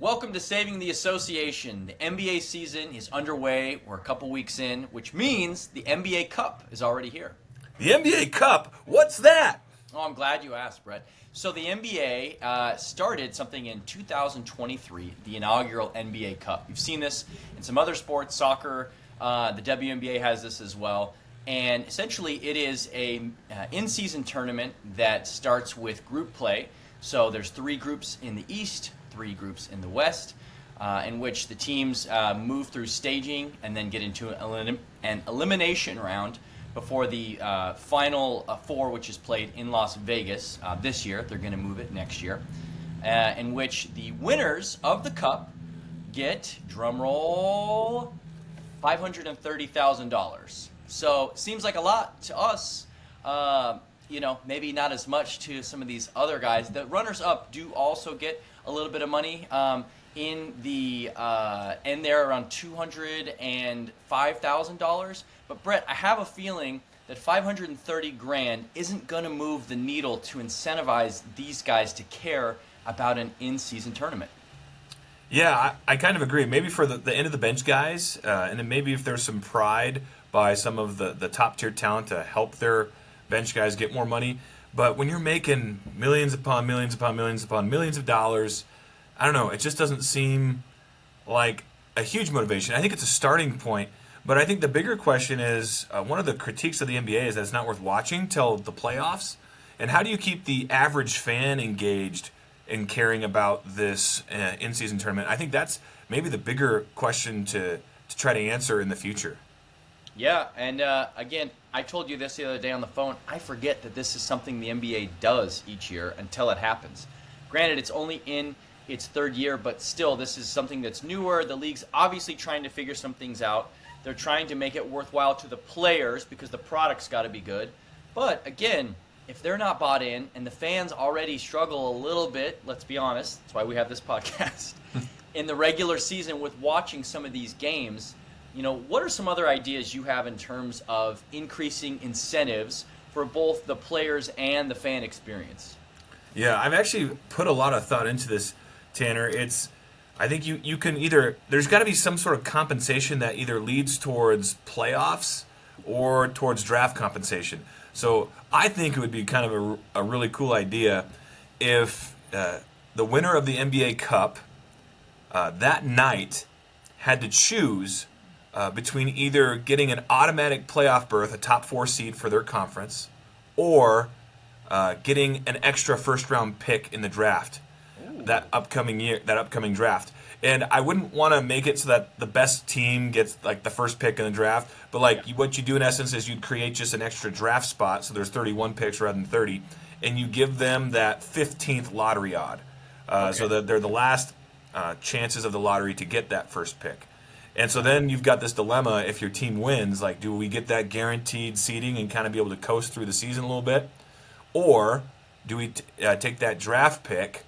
Welcome to Saving the Association. The NBA season is underway. We're a couple weeks in, which means the NBA Cup is already here. The NBA Cup? What's that? Oh, I'm glad you asked, Brett. So the NBA started something in 2023, the inaugural NBA Cup. You've seen this in some other sports, soccer. The WNBA has this as well. And essentially, it is a in-season tournament that starts with group play. So there's 3 groups in the East, 3 groups in the West, in which the teams move through staging and then get into an elimination round before the final 4, which is played in Las Vegas this year. They're going to move it next year, in which the winners of the Cup get, drumroll, $530,000. So seems like a lot to us. Maybe not as much to some of these other guys. The runners-up do also get a little bit of money. In the end there around $205,000. But Brett, I have a feeling that $530,000 isn't going to move the needle to incentivize these guys to care about an in-season tournament. Yeah, I kind of agree. Maybe for the end of the bench guys, and then maybe if there's some pride by some of the top-tier talent to help their bench guys get more money. But when you're making millions upon millions upon millions upon millions of dollars, I don't know, it just doesn't seem like a huge motivation. I think it's a starting point, but I think the bigger question is, one of the critiques of the NBA is that it's not worth watching till the playoffs. And how do you keep the average fan engaged in caring about this in-season tournament? I think that's maybe the bigger question to try to answer in the future. Yeah, and again, I told you this the other day on the phone. I forget that this is something the NBA does each year until it happens. Granted, it's only in its 3rd year, but still, this is something that's newer. The league's obviously trying to figure some things out. They're trying to make it worthwhile to the players because the product's got to be good. But again, if they're not bought in and the fans already struggle a little bit, let's be honest, that's why we have this podcast, in the regular season with watching some of these games, what are some other ideas you have in terms of increasing incentives for both the players and the fan experience? Yeah, I've actually put a lot of thought into this, Tanner. I think you can either, there's got to be some sort of compensation that either leads towards playoffs or towards draft compensation. So I think it would be kind of a really cool idea if the winner of the NBA Cup that night had to choose between either getting an automatic playoff berth, a top 4 seed for their conference, or getting an extra first-round pick in the draft that upcoming draft. And I wouldn't want to make it so that the best team gets like the first pick in the draft, but what you do in essence is you'd create just an extra draft spot, so there's 31 picks rather than 30, and you give them that 15th lottery odd, so that they're the last chances of the lottery to get that first pick. And so then you've got this dilemma: if your team wins, do we get that guaranteed seeding and kind of be able to coast through the season a little bit, or do we take that draft pick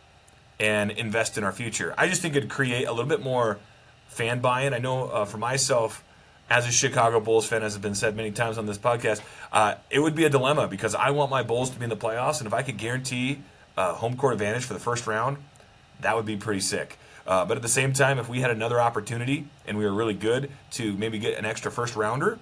and invest in our future? I just think it'd create a little bit more fan buy-in. I know for myself, as a Chicago Bulls fan, as has been said many times on this podcast, it would be a dilemma because I want my Bulls to be in the playoffs, and if I could guarantee home court advantage for the first round, that would be pretty sick. But at the same time, if we had another opportunity and we were really good to maybe get an extra first rounder,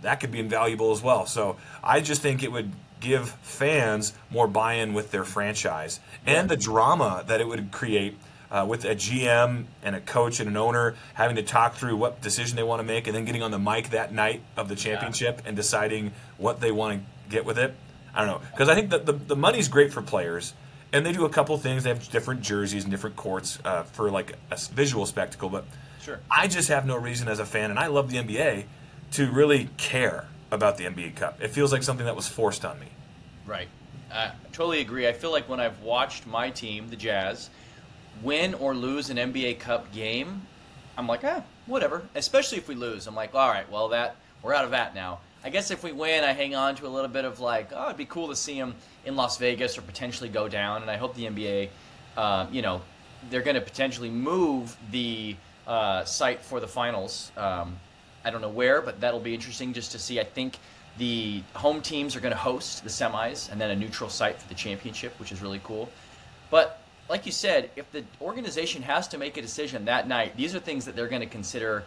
that could be invaluable as well. So I just think it would give fans more buy-in with their franchise and the drama that it would create with a GM and a coach and an owner having to talk through what decision they want to make and then getting on the mic that night of the championship and deciding what they want to get with it. I don't know, because I think that the money's great for players, and they do a couple things. They have different jerseys and different courts for like a visual spectacle, but sure, I just have no reason as a fan, and I love the NBA, to really care about the NBA Cup. It feels like something that was forced on me. Right. I totally agree. I feel like when I've watched my team, the Jazz, win or lose an NBA Cup game, I'm like, whatever. Especially if we lose. I'm like, all right, well, we're out of that now. I guess if we win, I hang on to a little bit of it'd be cool to see them in Las Vegas or potentially go down. And I hope the NBA, they're going to potentially move the site for the finals. I don't know where, but that'll be interesting just to see. I think the home teams are going to host the semis and then a neutral site for the championship, which is really cool. But like you said, if the organization has to make a decision that night, these are things that they're going to consider,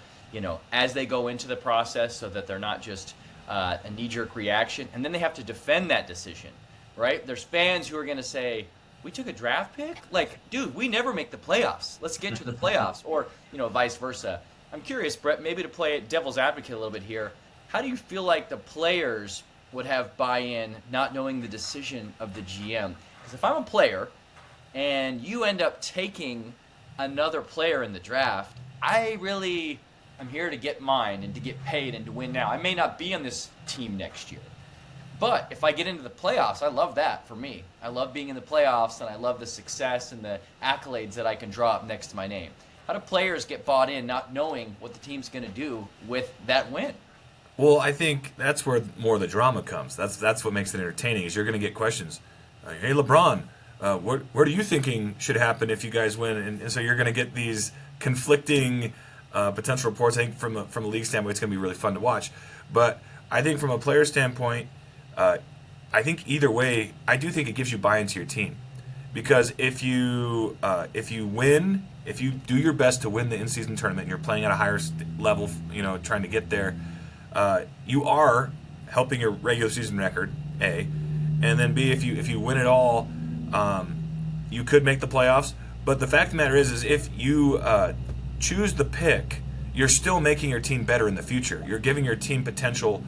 as they go into the process, so that they're not just a knee-jerk reaction, and then they have to defend that decision, right? There's fans who are going to say, "We took a draft pick? Like, dude, we never make the playoffs. Let's get to the playoffs," or vice versa. I'm curious, Brett, maybe to play devil's advocate a little bit here. How do you feel like the players would have buy-in, not knowing the decision of the GM? Because if I'm a player and you end up taking another player in the draft, I'm here to get mine and to get paid and to win now. I may not be on this team next year. But if I get into the playoffs, I love that for me. I love being in the playoffs, and I love the success and the accolades that I can draw up next to my name. How do players get bought in not knowing what the team's going to do with that win? Well, I think that's where more of the drama comes. That's what makes it entertaining. Is you're going to get questions. Hey, LeBron, what are you thinking should happen if you guys win? And so you're going to get these conflicting potential reports. I think from a league standpoint, it's going to be really fun to watch. But I think from a player standpoint, I think either way, I do think it gives you buy-in to your team, because if you win, if you do your best to win the in-season tournament, and you're playing at a higher level, trying to get there, you are helping your regular season record, A, and then B, if you win it all, you could make the playoffs. But the fact of the matter is if you choose the pick, you're still making your team better in the future. You're giving your team potential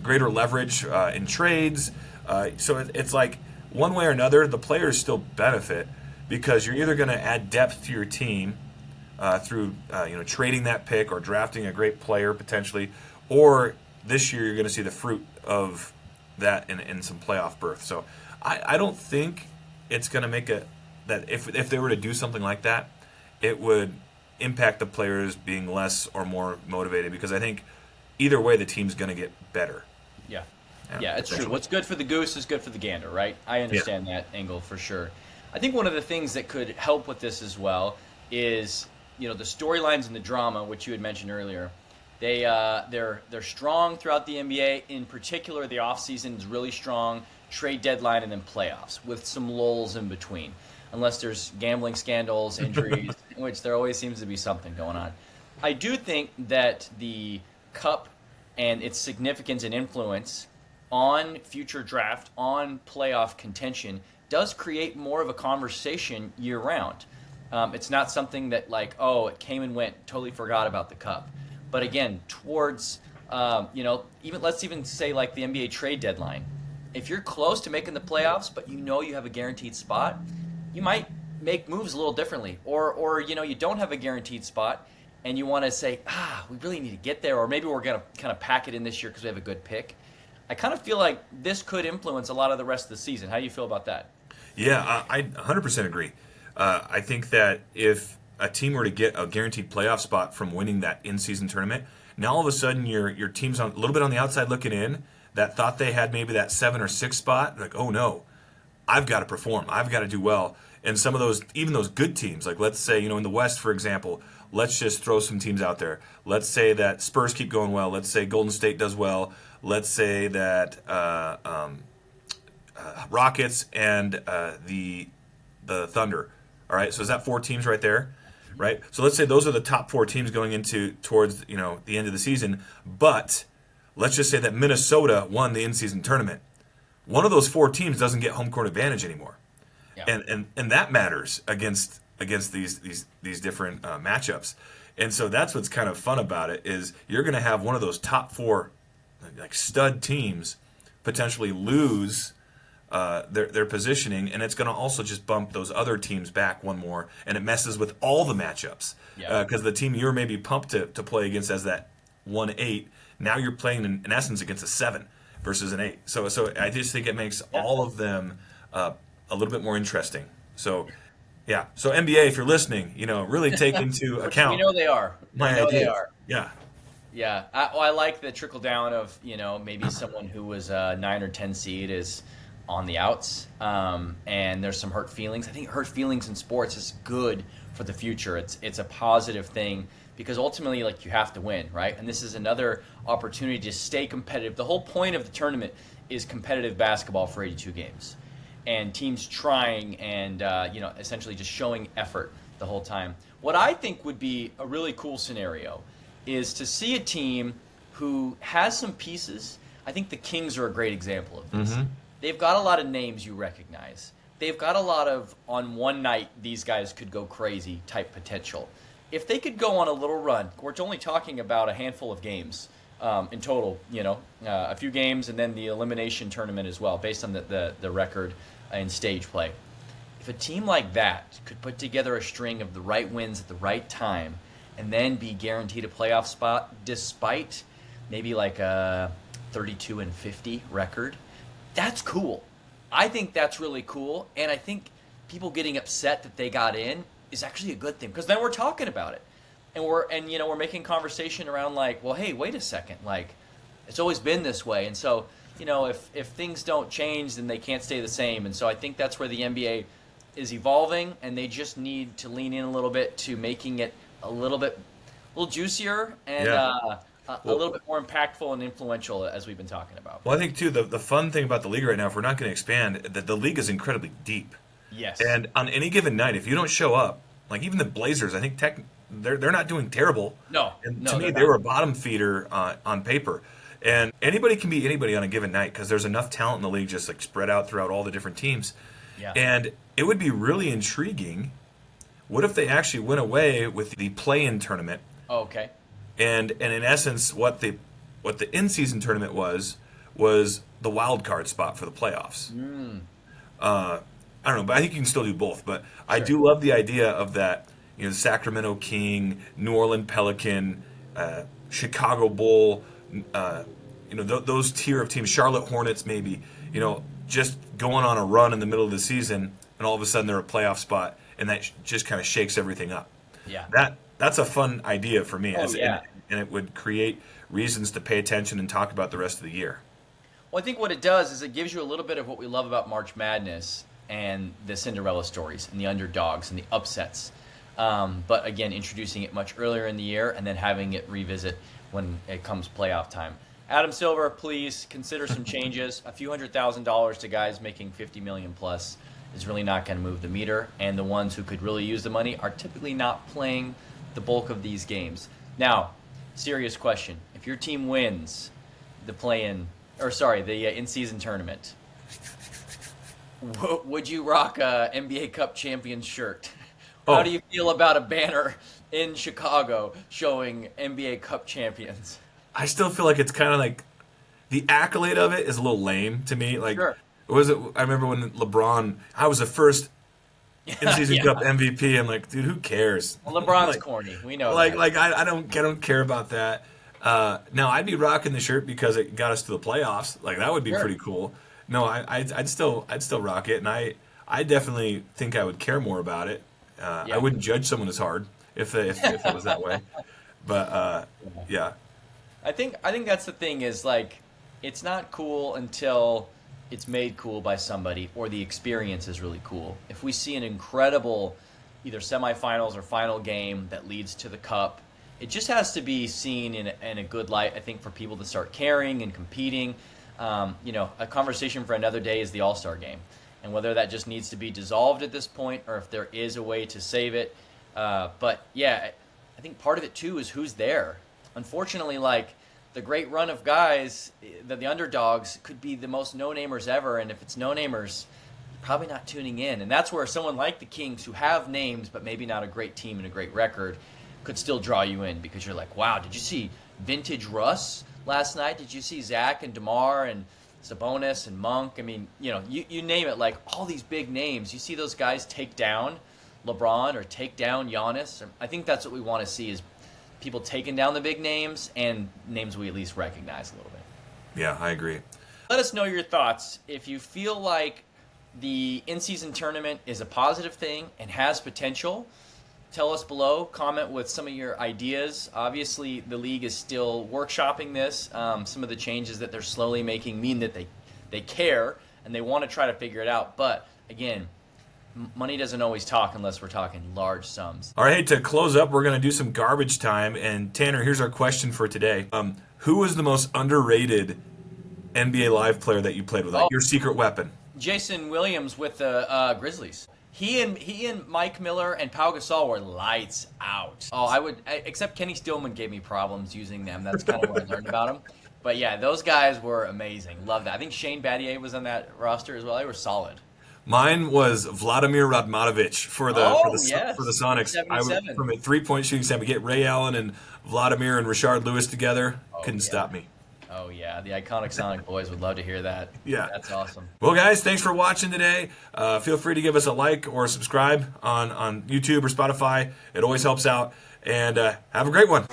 greater leverage in trades. So it's like one way or another, the players still benefit, because you're either going to add depth to your team through trading that pick or drafting a great player potentially, or this year you're going to see the fruit of that in some playoff berth. So I don't think it's going to make that if they were to do something like that, it would impact the players being less or more motivated, because I think either way the team's going to get better. Yeah, it's true. What's good for the goose is good for the gander, right? I understand that angle for sure. I think one of the things that could help with this as well is, the storylines and the drama, which you had mentioned earlier. They're strong throughout the NBA. In particular, the offseason is really strong. Trade deadline and then playoffs with some lulls in between, unless there's gambling scandals, injuries, which there always seems to be something going on. I do think that the Cup and its significance and influence on future draft, on playoff contention, does create more of a conversation year-round. It's not something that it came and went, totally forgot about the Cup. But again, towards, let's even say like the NBA trade deadline. If you're close to making the playoffs, but you have a guaranteed spot, you might make moves a little differently. Or you don't have a guaranteed spot, and you want to say, we really need to get there, or maybe we're going to kind of pack it in this year because we have a good pick. I kind of feel like this could influence a lot of the rest of the season. How do you feel about that? Yeah, I 100% agree. I think that if a team were to get a guaranteed playoff spot from winning that in-season tournament, now all of a sudden your team's a little bit on the outside looking in, that thought they had maybe that 7 or 6 spot, like, oh no, I've got to perform, I've got to do well. And some of those, even those good teams, like let's say, in the West, for example, let's just throw some teams out there. Let's say that Spurs keep going well. Let's say Golden State does well. Let's say that Rockets and the Thunder. All right, so is that 4 teams right there? Right? So let's say those are the top 4 teams going towards the end of the season. But let's just say that Minnesota won the in-season tournament. One of those 4 teams doesn't get home court advantage anymore. Yeah. And that matters against these different matchups. And so that's what's kind of fun about it, is you're going to have one of those top 4 like stud teams potentially lose their positioning, and it's going to also just bump those other teams back one more, and it messes with all the matchups. Because the team you're maybe pumped to play against as that 1-8, now you're playing in essence against a 7 versus an 8. So I just think it makes all of them a little bit more interesting. So yeah. So NBA, if you're listening, really take into account. We know they are. They are. Yeah. Yeah. I like the trickle down of, maybe someone who was a 9 or 10 seed is on the outs, and there's some hurt feelings. I think hurt feelings in sports is good for the future. It's a positive thing, because ultimately, you have to win, right? And this is another opportunity to stay competitive. The whole point of the tournament is competitive basketball for 82 games. and teams trying and essentially just showing effort the whole time. What I think would be a really cool scenario is to see a team who has some pieces. I think the Kings are a great example of this. They've got a lot of names you recognize. They've got a lot of, on one night, these guys could go crazy type potential. If they could go on a little run, we're only talking about a handful of games in total, a few games and then the elimination tournament as well, based on the record in stage play. If a team like that could put together a string of the right wins at the right time and then be guaranteed a playoff spot despite maybe like a 32-50 record, that's cool. I think that's really cool, and I think people getting upset that they got in is actually a good thing, because then we're talking about it, and we're making conversation around like, well, hey, wait a second, like it's always been this way, and so if things don't change, then they can't stay the same, and so I think that's where the NBA is evolving, and they just need to lean in a little bit to making it a little juicier and a little bit more impactful and influential, as we've been talking about. Well, I think, too, the fun thing about the league right now, if we're not going to expand, that the league is incredibly deep. Yes. And on any given night, if you don't show up, like even the Blazers, I think they're not doing terrible. No. And to me, they were a bottom feeder on paper. And anybody can beat anybody on a given night because there's enough talent in the league just like spread out throughout all the different teams. Yeah. And it would be really intriguing. What if they actually went away with the play-in tournament? Oh, okay. And in essence, what the in-season tournament was the wild card spot for the playoffs. I don't know, but I think you can still do both. But I do love the idea of that. Sacramento King, New Orleans Pelican, Chicago Bull. Those tier of teams, Charlotte Hornets, maybe. Just going on a run in the middle of the season, and all of a sudden they're a playoff spot, and that just kind of shakes everything up. Yeah. That's a fun idea for me. Yeah. And it would create reasons to pay attention and talk about the rest of the year. Well, I think what it does is it gives you a little bit of what we love about March Madness and the Cinderella stories and the underdogs and the upsets. But again, introducing it much earlier in the year and then having it revisit when it comes playoff time. Adam Silver, please consider some changes. A few $100,000 to guys making $50 million plus is really not going to move the meter. And the ones who could really use the money are typically not playing the bulk of these games. Now, serious question. If your team wins the in-season tournament, would you rock a NBA Cup champion shirt? How do you feel about a banner in Chicago showing NBA Cup champions? I still feel like it's kind of like the accolade of it is a little lame to me. Like, Sure. I remember when LeBron, I was the first in-season Cup MVP. I'm like, dude, who cares? Well, LeBron's corny. We know. I don't care about that. Now I'd be rocking the shirt because it got us to the playoffs. Like that would be pretty cool. No, I'd still rock it, and I definitely think I would care more about it. I wouldn't judge someone as hard if it was that way. But yeah. I think that's the thing is like it's not cool until it's made cool by somebody or the experience is really cool. If we see an incredible either semifinals or final game that leads to the cup, it just has to be seen in a good light, I think, for people to start caring and competing. A conversation for another day is the All-Star game. And whether that just needs to be dissolved at this point or if there is a way to save it. But, yeah, I think part of it, too, is who's there. Unfortunately, like, the great run of guys, the underdogs, could be the most no-namers ever. And if it's no-namers, probably not tuning in. And that's where someone like the Kings, who have names but maybe not a great team and a great record, could still draw you in because you're like, wow, did you see vintage Russ last night? Did you see Zach and DeMar and Sabonis and Monk? I mean, you name it, like all these big names. You see those guys take down LeBron or take down Giannis. I think that's what we want to see is people taking down the big names and names we at least recognize a little bit. Yeah, I agree. Let us know your thoughts. If you feel like the in-season tournament is a positive thing and has potential, tell us below. Comment with some of your ideas. Obviously, the league is still workshopping this. Some of the changes that they're slowly making mean that they care and they want to try to figure it out. But, again, money doesn't always talk unless we're talking large sums. All right, to close up, we're going to do some garbage time. And, Tanner, here's our question for today. Who was the most underrated NBA Live player that you played with? Like your secret weapon? Jason Williams with the Grizzlies. He and Mike Miller and Pau Gasol were lights out. Oh, except Kenny Stillman gave me problems using them. That's kind of what I learned about him. But yeah, those guys were amazing. Love that. I think Shane Battier was on that roster as well. They were solid. Mine was Vladimir Radmanovic for the Sonics. 77. From a 3-point shooting stand, we get Ray Allen and Vladimir and Rashard Lewis together. Couldn't stop me. Oh, yeah. The iconic Sonic boys would love to hear that. Yeah. That's awesome. Well, guys, thanks for watching today. Feel free to give us a like or subscribe on YouTube or Spotify. It always helps out. And have a great one.